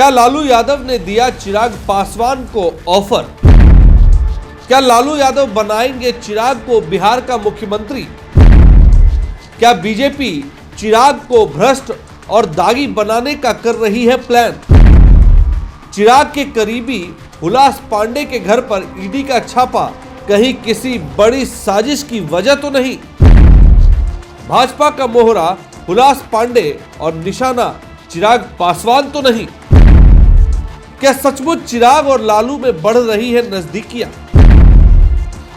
क्या लालू यादव ने दिया चिराग पासवान को ऑफर? क्या लालू यादव बनाएंगे चिराग को बिहार का मुख्यमंत्री? क्या बीजेपी चिराग को भ्रष्ट और दागी बनाने का कर रही है प्लान? चिराग के करीबी हुलास पांडे के घर पर ईडी का छापा कहीं किसी बड़ी साजिश की वजह तो नहीं? भाजपा का मोहरा हुलास पांडे और निशाना चिराग पासवान तो नहीं? क्या सचमुच चिराग और लालू में बढ़ रही है नजदीकियां?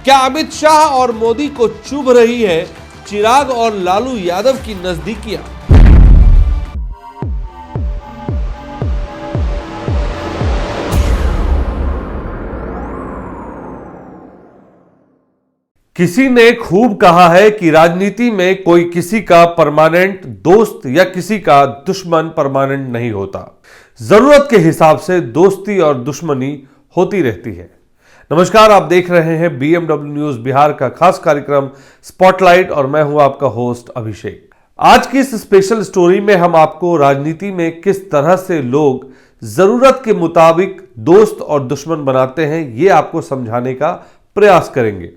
क्या अमित शाह और मोदी को चुभ रही है चिराग और लालू यादव की नजदीकियां? किसी ने खूब कहा है कि राजनीति में कोई किसी का परमानेंट दोस्त या किसी का दुश्मन परमानेंट नहीं होता। जरूरत के हिसाब से दोस्ती और दुश्मनी होती रहती है। नमस्कार, आप देख रहे हैं बीएमडब्ल्यू न्यूज बिहार का खास कार्यक्रम स्पॉटलाइट और मैं हूं आपका होस्ट अभिषेक। आज की इस स्पेशल स्टोरी में हम आपको राजनीति में किस तरह से लोग जरूरत के मुताबिक दोस्त और दुश्मन बनाते हैं, ये आपको समझाने का प्रयास करेंगे,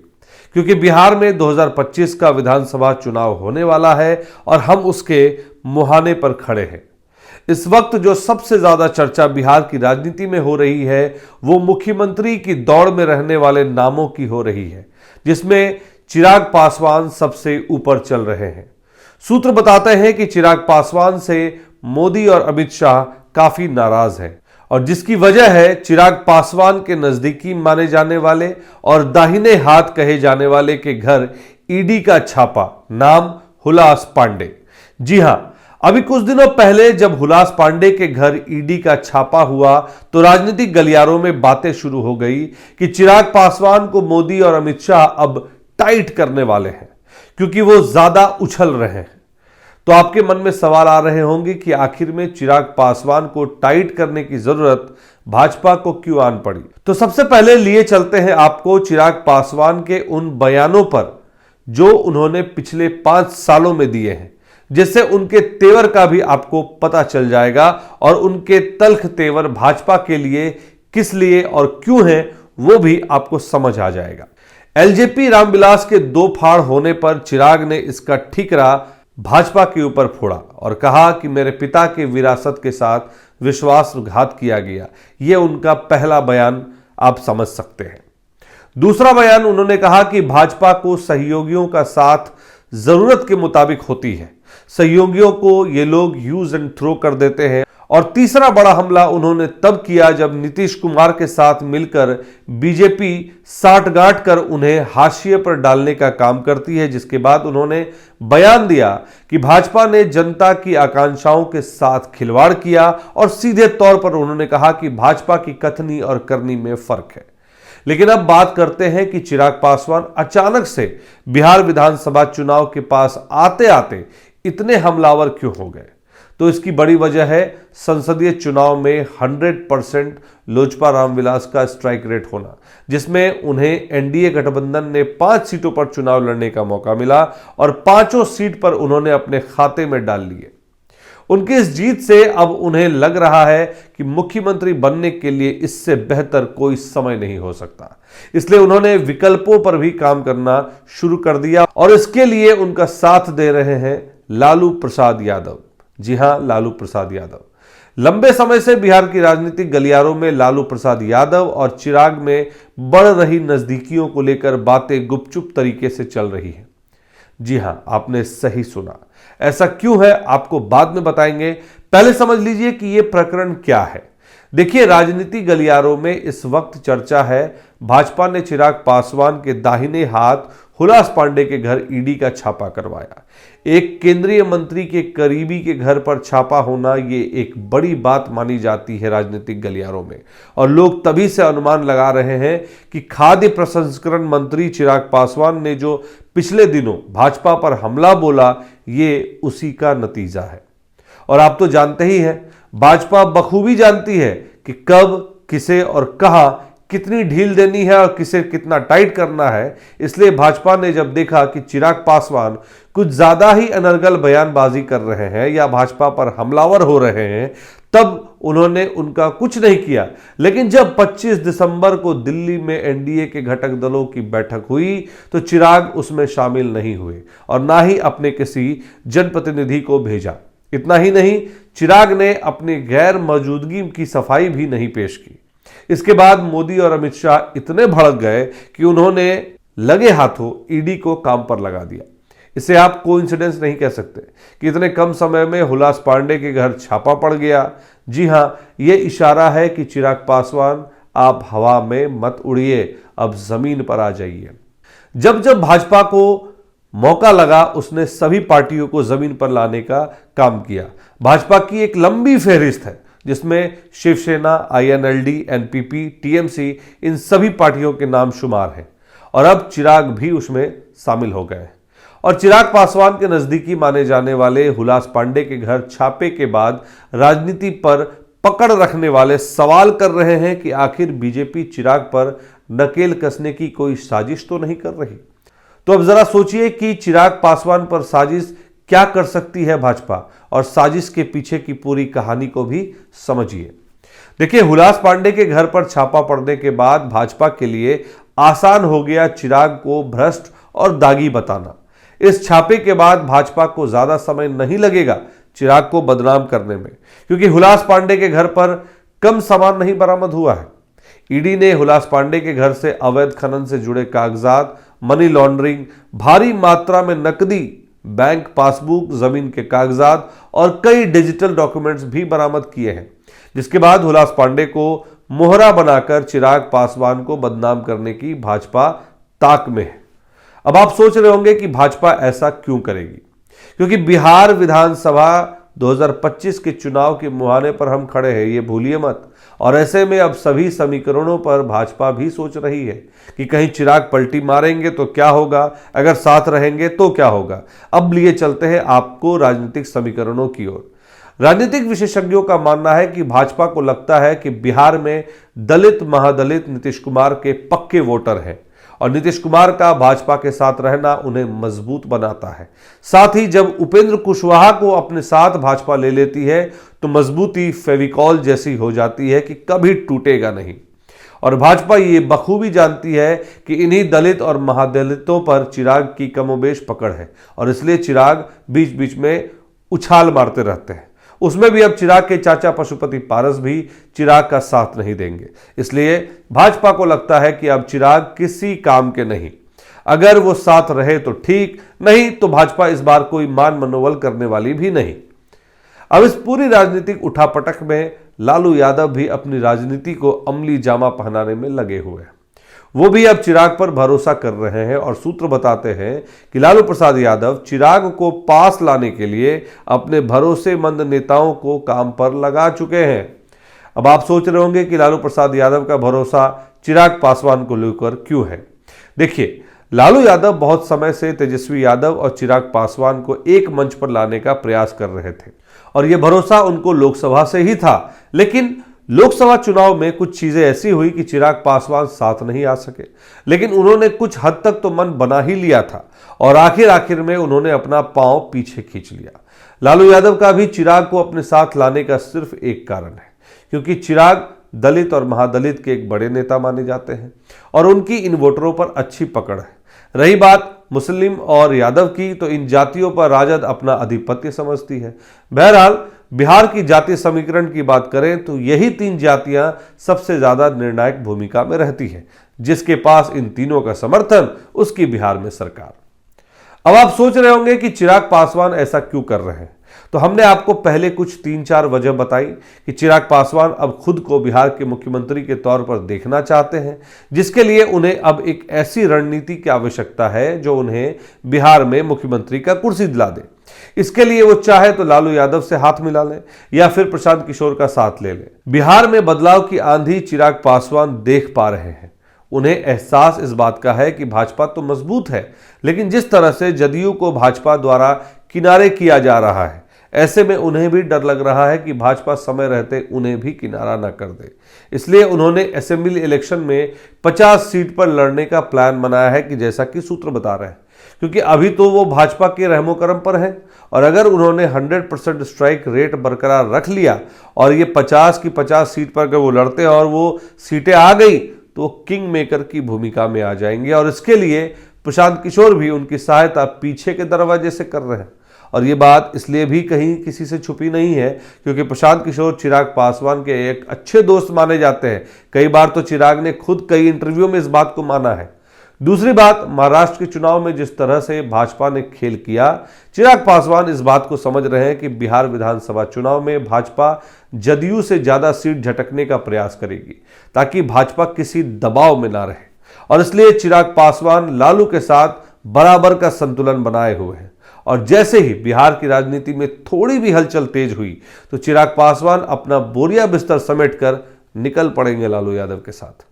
क्योंकि बिहार में 2025 का विधानसभा चुनाव होने वाला है और हम उसके मुहाने पर खड़े हैं। इस वक्त जो सबसे ज्यादा चर्चा बिहार की राजनीति में हो रही है वो मुख्यमंत्री की दौड़ में रहने वाले नामों की हो रही है, जिसमें चिराग पासवान सबसे ऊपर चल रहे हैं। सूत्र बताते हैं कि चिराग पासवान से मोदी और अमित शाह काफी नाराज हैं और जिसकी वजह है चिराग पासवान के नजदीकी माने जाने वाले और दाहिने हाथ कहे जाने वाले के घर ईडी का छापा, नाम हुलास पांडे। जी हां, अभी कुछ दिनों पहले जब हुलास पांडे के घर ईडी का छापा हुआ तो राजनीतिक गलियारों में बातें शुरू हो गई कि चिराग पासवान को मोदी और अमित शाह अब टाइट करने वाले हैं क्योंकि वो ज्यादा उछल रहे हैं। तो आपके मन में सवाल आ रहे होंगे कि आखिर में चिराग पासवान को टाइट करने की जरूरत भाजपा को क्यों आन पड़ी। तो सबसे पहले लिए चलते हैं आपको चिराग पासवान के उन बयानों पर जो उन्होंने पिछले 5 सालों में दिए हैं, जिससे उनके तेवर का भी आपको पता चल जाएगा और उनके तल्ख तेवर भाजपा के लिए किस लिए और क्यों हैं वो भी आपको समझ आ जाएगा। एलजेपी रामविलास के 2 फाड़ होने पर चिराग ने इसका ठीकरा भाजपा के ऊपर फोड़ा और कहा कि मेरे पिता के विरासत के साथ विश्वासघात किया गया। यह उनका पहला बयान आप समझ सकते हैं। दूसरा बयान उन्होंने कहा कि भाजपा को सहयोगियों का साथ जरूरत के मुताबिक होती है, सहयोगियों को ये लोग यूज एंड थ्रो कर देते हैं। और तीसरा बड़ा हमला उन्होंने तब किया जब नीतीश कुमार के साथ मिलकर बीजेपी साठगांठ कर उन्हें हाशिए पर डालने का काम करती है, जिसके बाद उन्होंने बयान दिया कि भाजपा ने जनता की आकांक्षाओं के साथ खिलवाड़ किया और सीधे तौर पर उन्होंने कहा कि भाजपा की कथनी और करनी में फर्क है। लेकिन अब बात करते हैं कि चिराग पासवान अचानक से बिहार विधानसभा चुनाव के पास आते आते इतने हमलावर क्यों हो गए। तो इसकी बड़ी वजह है संसदीय चुनाव में 100% लोजपा रामविलास का स्ट्राइक रेट होना, जिसमें उन्हें एनडीए गठबंधन ने 5 सीटों पर चुनाव लड़ने का मौका मिला और 5 सीट पर उन्होंने अपने खाते में डाल लिए। उनकी इस जीत से अब उन्हें लग रहा है कि मुख्यमंत्री बनने के लिए इससे बेहतर कोई समय नहीं हो सकता। इसलिए उन्होंने विकल्पों पर भी काम करना शुरू कर दिया और इसके लिए उनका साथ दे रहे हैं लालू प्रसाद यादव। जी हां, लालू प्रसाद यादव। लंबे समय से बिहार की राजनीतिक गलियारों में लालू प्रसाद यादव और चिराग में बढ़ रही नजदीकियों को लेकर बातें गुपचुप तरीके से चल रही हैं। जी हां, आपने सही सुना। ऐसा क्यों है आपको बाद में बताएंगे। पहले समझ लीजिए कि यह प्रकरण क्या है। देखिए, राजनीति गलियारों में इस वक्त चर्चा है भाजपा ने चिराग पासवान के दाहिने हाथ हुलास पांडे के घर ईडी का छापा करवाया। एक केंद्रीय मंत्री के करीबी के घर पर छापा होना ये एक बड़ी बात मानी जाती है राजनीतिक गलियारों में, और लोग तभी से अनुमान लगा रहे हैं कि खाद्य प्रसंस्करण मंत्री चिराग पासवान ने जो पिछले दिनों भाजपा पर हमला बोला, ये उसी का नतीजा है। और आप तो जानते ही हैं, भाजपा बखूबी जानती है कि कब, किसे और कहां कितनी ढील देनी है और किसे कितना टाइट करना है। इसलिए भाजपा ने जब देखा कि चिराग पासवान कुछ ज्यादा ही अनर्गल बयानबाजी कर रहे हैं या भाजपा पर हमलावर हो रहे हैं, तब उन्होंने उनका कुछ नहीं किया। लेकिन जब 25 दिसंबर को दिल्ली में एनडीए के घटक दलों की बैठक हुई तो चिराग उसमें शामिल नहीं हुए और ना ही अपने किसी जनप्रतिनिधि को भेजा। इतना ही नहीं, चिराग ने अपनी गैर मौजूदगी की सफाई भी नहीं पेश की। इसके बाद मोदी और अमित शाह इतने भड़क गए कि उन्होंने लगे हाथों ईडी को काम पर लगा दिया। इसे आप कोइंसिडेंस नहीं कह सकते कि इतने कम समय में हुलास पांडे के घर छापा पड़ गया। जी हां, यह इशारा है कि चिराग पासवान, आप हवा में मत उड़िए, अब जमीन पर आ जाइए। जब जब भाजपा को मौका लगा उसने सभी पार्टियों को जमीन पर लाने का काम किया। भाजपा की एक लंबी फहरिस्त है जिसमें शिवसेना, आईएनएलडी, एनपीपी, टीएमसी, इन सभी पार्टियों के नाम शुमार हैं और अब चिराग भी उसमें शामिल हो गए। और चिराग पासवान के नजदीकी माने जाने वाले हुलास पांडे के घर छापे के बाद राजनीति पर पकड़ रखने वाले सवाल कर रहे हैं कि आखिर बीजेपी चिराग पर नकेल कसने की कोई साजिश तो नहीं कर रही। तो अब जरा सोचिए कि चिराग पासवान पर साजिश क्या कर सकती है भाजपा, और साजिश के पीछे की पूरी कहानी को भी समझिए। देखिए, हुलास पांडे के घर पर छापा पड़ने के बाद भाजपा के लिए आसान हो गया चिराग को भ्रष्ट और दागी बताना। इस छापे के बाद भाजपा को ज्यादा समय नहीं लगेगा चिराग को बदनाम करने में, क्योंकि हुलास पांडे के घर पर कम सामान नहीं बरामद हुआ है। ईडी ने हुलास पांडे के घर से अवैध खनन से जुड़े कागजात, मनी लॉन्ड्रिंग, भारी मात्रा में नकदी, बैंक पासबुक, जमीन के कागजात और कई डिजिटल डॉक्यूमेंट्स भी बरामद किए हैं, जिसके बाद हुलास पांडे को मोहरा बनाकर चिराग पासवान को बदनाम करने की भाजपा ताक में है। अब आप सोच रहे होंगे कि भाजपा ऐसा क्यों करेगी, क्योंकि बिहार विधानसभा 2025 के चुनाव के मुहाने पर हम खड़े हैं, ये भूलिए मत। और ऐसे में अब सभी समीकरणों पर भाजपा भी सोच रही है कि कहीं चिराग पलटी मारेंगे तो क्या होगा, अगर साथ रहेंगे तो क्या होगा। अब लिए चलते हैं आपको राजनीतिक समीकरणों की ओर। राजनीतिक विशेषज्ञों का मानना है कि भाजपा को लगता है कि बिहार में दलित महादलित नीतीश कुमार के पक्के वोटर हैं और नीतीश कुमार का भाजपा के साथ रहना उन्हें मजबूत बनाता है। साथ ही जब उपेंद्र कुशवाहा को अपने साथ भाजपा ले लेती है तो मजबूती फेविकॉल जैसी हो जाती है कि कभी टूटेगा नहीं। और भाजपा ये बखूबी जानती है कि इन्हीं दलित और महादलितों पर चिराग की कमोबेश पकड़ है और इसलिए चिराग बीच बीच में उछाल मारते रहते हैं। उसमें भी अब चिराग के चाचा पशुपति पारस भी चिराग का साथ नहीं देंगे। इसलिए भाजपा को लगता है कि अब चिराग किसी काम के नहीं। अगर वो साथ रहे तो ठीक, नहीं तो भाजपा इस बार कोई मान मनोबल करने वाली भी नहीं। अब इस पूरी राजनीतिक उठापटक में लालू यादव भी अपनी राजनीति को अमली जामा पहनाने में लगे हुए हैं। वो भी अब चिराग पर भरोसा कर रहे हैं और सूत्र बताते हैं कि लालू प्रसाद यादव चिराग को पास लाने के लिए अपने भरोसेमंद नेताओं को काम पर लगा चुके हैं। अब आप सोच रहे होंगे कि लालू प्रसाद यादव का भरोसा चिराग पासवान को लेकर क्यों है। देखिए, लालू यादव बहुत समय से तेजस्वी यादव और चिराग पासवान को एक मंच पर लाने का प्रयास कर रहे थे और यह भरोसा उनको लोकसभा से ही था, लेकिन लोकसभा चुनाव में कुछ चीजें ऐसी हुई कि चिराग पासवान साथ नहीं आ सके। लेकिन उन्होंने कुछ हद तक तो मन बना ही लिया था और आखिर में उन्होंने अपना पांव पीछे खींच लिया। लालू यादव का भी चिराग को अपने साथ लाने का सिर्फ एक कारण है, क्योंकि चिराग दलित और महादलित के एक बड़े नेता माने जाते हैं और उनकी इन वोटरों पर अच्छी पकड़ है। रही बात मुस्लिम और यादव की, तो इन जातियों पर राजद अपना आधिपत्य समझती है। बहरहाल, बिहार की जातीय समीकरण की बात करें तो यही तीन जातियां सबसे ज्यादा निर्णायक भूमिका में रहती हैं। जिसके पास इन तीनों का समर्थन, उसकी बिहार में सरकार। अब आप सोच रहे होंगे कि चिराग पासवान ऐसा क्यों कर रहे हैं, तो हमने आपको पहले कुछ 3-4 वजह बताई कि चिराग पासवान अब खुद को बिहार के मुख्यमंत्री के तौर पर देखना चाहते हैं, जिसके लिए उन्हें अब एक ऐसी रणनीति की आवश्यकता है जो उन्हें बिहार में मुख्यमंत्री का कुर्सी दिला दे। इसके लिए वो चाहे तो लालू यादव से हाथ मिला लें या फिर प्रशांत किशोर का साथ ले लें। बिहार में बदलाव की आंधी चिराग पासवान देख पा रहे हैं। उन्हें एहसास इस बात का है कि भाजपा तो मजबूत है, लेकिन जिस तरह से जदयू को भाजपा द्वारा किनारे किया जा रहा है, ऐसे में उन्हें भी डर लग रहा है कि भाजपा समय रहते उन्हें भी किनारा न कर दे। इसलिए उन्होंने असेंबली इलेक्शन में 50 सीट पर लड़ने का प्लान बनाया है, कि जैसा कि सूत्र बता रहे हैं, क्योंकि अभी तो वो भाजपा के रहमो करम पर है, और अगर उन्होंने 100% स्ट्राइक रेट बरकरार रख लिया और ये 50 की 50 सीट पर अगर वो लड़ते हैं और वो सीटें आ गई तो वो किंग मेकर की भूमिका में आ जाएंगे। और इसके लिए प्रशांत किशोर भी उनकी सहायता पीछे के दरवाजे से कर रहे हैं। और ये बात इसलिए भी कहीं किसी से छुपी नहीं है, क्योंकि प्रशांत किशोर चिराग पासवान के एक अच्छे दोस्त माने जाते हैं। कई बार तो चिराग ने खुद कई इंटरव्यू में इस बात को माना है। दूसरी बात, महाराष्ट्र के चुनाव में जिस तरह से भाजपा ने खेल किया, चिराग पासवान इस बात को समझ रहे हैं कि बिहार विधानसभा चुनाव में भाजपा जदयू से ज्यादा सीट झटकने का प्रयास करेगी, ताकि भाजपा किसी दबाव में ना रहे। और इसलिए चिराग पासवान लालू के साथ बराबर का संतुलन बनाए हुए हैं। और जैसे ही बिहार की राजनीति में थोड़ी भी हलचल तेज हुई तो चिराग पासवान अपना बोरिया बिस्तर समेटकर निकल पड़ेंगे लालू यादव के साथ।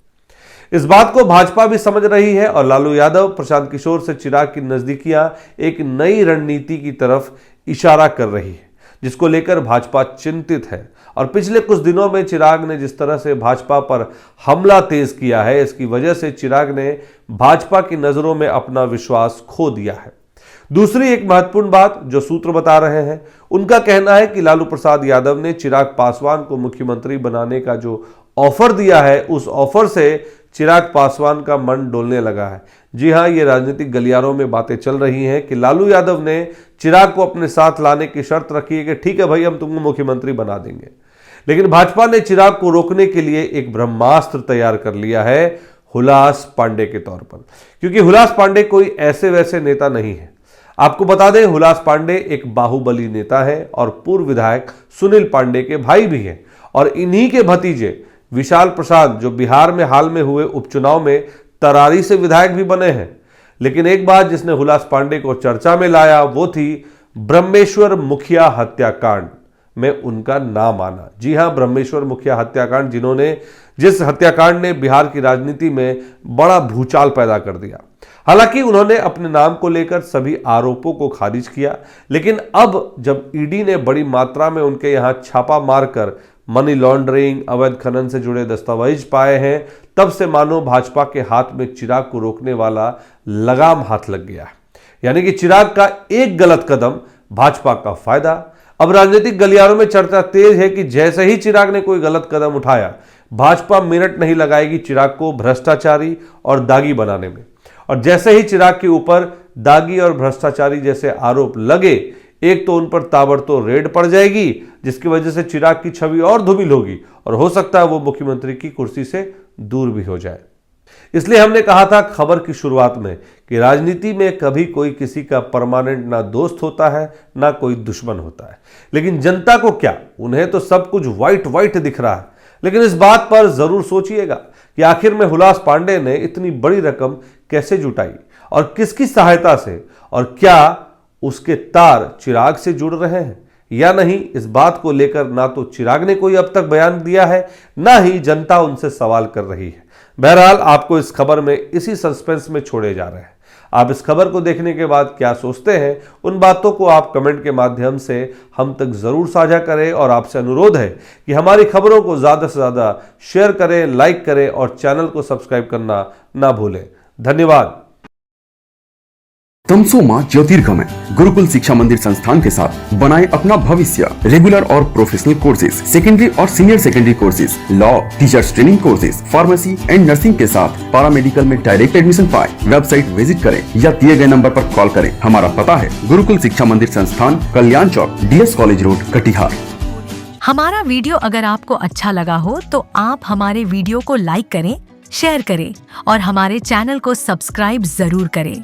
इस बात को भाजपा भी समझ रही है और लालू यादव प्रशांत किशोर से चिराग की नजदीकियां एक नई रणनीति की तरफ इशारा कर रही है, जिसको लेकर भाजपा चिंतित है। और पिछले कुछ दिनों में चिराग ने जिस तरह से भाजपा पर हमला तेज किया है, इसकी वजह से चिराग ने भाजपा की नजरों में अपना विश्वास खो दिया है। दूसरी एक महत्वपूर्ण बात जो सूत्र बता रहे हैं, उनका कहना है कि लालू प्रसाद यादव ने चिराग पासवान को मुख्यमंत्री बनाने का जो ऑफर दिया है, उस ऑफर से चिराग पासवान का मन डोलने लगा है। जी हां, ये राजनीतिक गलियारों में बातें चल रही हैं कि लालू यादव ने चिराग को अपने साथ लाने की शर्त रखी है कि ठीक है भाई, हम तुमको मुख्यमंत्री बना देंगे। लेकिन भाजपा ने चिराग को रोकने के लिए एक ब्रह्मास्त्र तैयार कर लिया है हुलास पांडे के तौर पर, क्योंकि हुलास पांडे कोई ऐसे वैसे नेता नहीं है। आपको बता दें, हुलास पांडे एक बाहुबली नेता है और पूर्व विधायक सुनील पांडे के भाई भी हैं। और इन्हीं के भतीजे विशाल प्रसाद, जो बिहार में हाल में हुए उपचुनाव में तरारी से विधायक भी बने हैं। लेकिन एक बात जिसने हुलास पांडे को चर्चा में लाया, वो थी ब्रह्मेश्वर मुखिया हत्याकांड में उनका नाम आना। जी हां, ब्रह्मेश्वर मुखिया हत्याकांड, जिस हत्याकांड ने बिहार की राजनीति में बड़ा भूचाल पैदा कर दिया। हालांकि उन्होंने अपने नाम को लेकर सभी आरोपों को खारिज किया, लेकिन अब जब ईडी ने बड़ी मात्रा में उनके यहां छापा मारकर मनी लॉन्ड्रिंग, अवैध खनन से जुड़े दस्तावेज पाए हैं, तब से मानो भाजपा के हाथ में चिराग को रोकने वाला लगाम हाथ लग गया है। यानी कि चिराग का एक गलत कदम, भाजपा का फायदा। अब राजनीतिक गलियारों में चर्चा तेज है कि जैसे ही चिराग ने कोई गलत कदम उठाया, भाजपा मिनट नहीं लगाएगी चिराग को भ्रष्टाचारी और दागी बनाने में। और जैसे ही चिराग के ऊपर दागी और भ्रष्टाचारी जैसे आरोप लगे, एक तो उन पर ताबड़तोड़ रेड पड़ जाएगी, जिसकी वजह से चिराग की छवि और धूमिल होगी और हो सकता है वो मुख्यमंत्री की कुर्सी से दूर भी हो जाए। इसलिए हमने कहा था खबर की शुरुआत में कि राजनीति में कभी कोई किसी का परमानेंट ना दोस्त होता है ना कोई दुश्मन होता है। लेकिन जनता को क्या, उन्हें तो सब कुछ व्हाइट व्हाइट दिख रहा है। लेकिन इस बात पर जरूर सोचिएगा कि आखिर में हुलास पांडे ने इतनी बड़ी रकम कैसे जुटाई और किसकी सहायता से, और क्या उसके तार चिराग से जुड़ रहे हैं या नहीं, इस बात को लेकर ना तो चिराग ने कोई अब तक बयान दिया है, ना ही जनता उनसे सवाल कर रही है। बहरहाल आपको इस खबर में इसी सस्पेंस में छोड़े जा रहे हैं। आप इस खबर को देखने के बाद क्या सोचते हैं, उन बातों को आप कमेंट के माध्यम से हम तक जरूर साझा करें। और आपसे अनुरोध है कि हमारी खबरों को ज्यादा से ज्यादा शेयर करें, लाइक करें और चैनल को सब्सक्राइब करना ना भूलें। धन्यवाद। तमसोमा ज्योतिर्गमय गुरुकुल शिक्षा मंदिर संस्थान के साथ बनाए अपना भविष्य। रेगुलर और प्रोफेशनल कोर्सेज, सेकेंडरी और senior secondary courses, law, teachers training courses, pharmacy and nursing के साथ पैरामेडिकल में डायरेक्ट एडमिशन पाए। वेबसाइट विजिट करें या दिए गए नंबर पर कॉल करें। हमारा पता है गुरुकुल शिक्षा मंदिर संस्थान, कल्याण चौक, DS कॉलेज रोड, कटिहार। हमारा वीडियो अगर आपको अच्छा लगा हो तो आप हमारे वीडियो को लाइक करें, शेयर करें और हमारे चैनल को सब्सक्राइब जरूर करें।